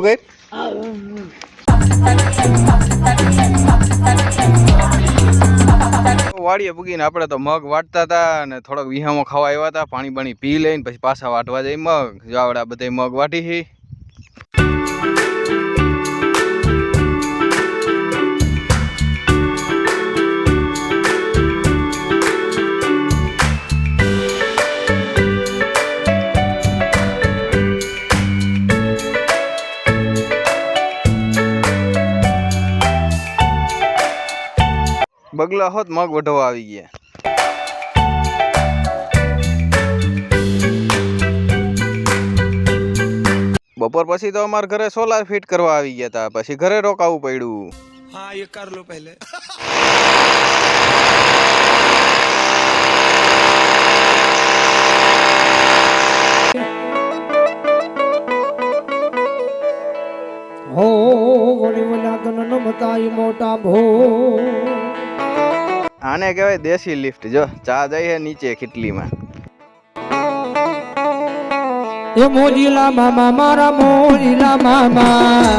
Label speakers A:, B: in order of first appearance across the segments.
A: ગઈ વાડીએ પૂગીને આપણે તો મગ વાટતા હતા અને થોડોક વિહામો ખાવા આવ્યા હતા, પાણી બાણી પી લઈને પછી પાછા વાટવા જઈ મગ. જો આવડે બધા મગ વાટી છે. બગલા હોત મગ વઢવા આવી ગયા. બપોર પછી તો અમારા ઘરે સોલાર ફિટ કરવા આવી ગયા હતા, પછી ઘરે રોકાવું પડ્યું.
B: હા ये कर लो पहले.
C: હો વળી વલા ગણન મતાઈ મોટા ભો.
A: આને કહેવાય દેશી લિફ્ટ. જો ચા જાય છે નીચે ખીટલીમાં.
C: એ મોજીલા મામા મારા મોજીલા મામા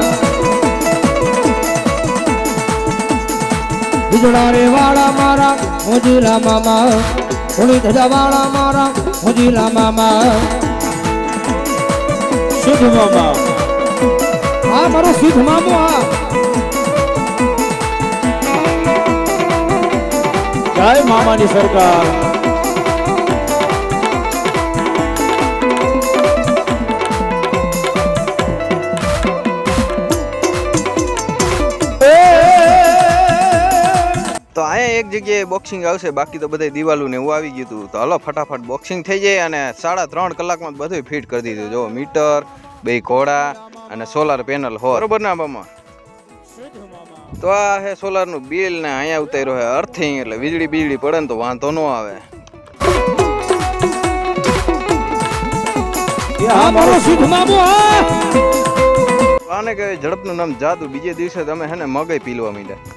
C: બીજડા રે વાળા મારા મોજીલા મામા હોળી ધજા વાળા મારા મોજીલા મામા
B: शुद्ध मामा.
C: આ મારો સિદ્ધ મામો. આ
B: जय मामा ની સરકાર.
A: તો અહીંયા એક જગ્યાએ બોક્સિંગ આવશે, બાકી તો બધે દિવાલું ને એવું આવી ગયું હતું. તો હલો ફટાફટ બોક્સિંગ થઈ જાય અને 3.5 કલાકમાં બધું ફિટ કરી દીધું. જો મીટર, 2 ઘોડા અને સોલાર પેનલ હો. બરોબર ના બામાં? તો આ હે સોલારનું બિલ ને અહીંયા ઉતાર્યો હે અર્થિંગ, એટલે વીજળી બીજળી પડે ને તો વાંધો ન આવે.
C: આ મારો સિદ્ધ મામો.
A: આને કહેવાય ઝડપનું નામ જાદુ. બીજે દિવસે તમે હે ને મગઈ પીલવા માંડ્યા.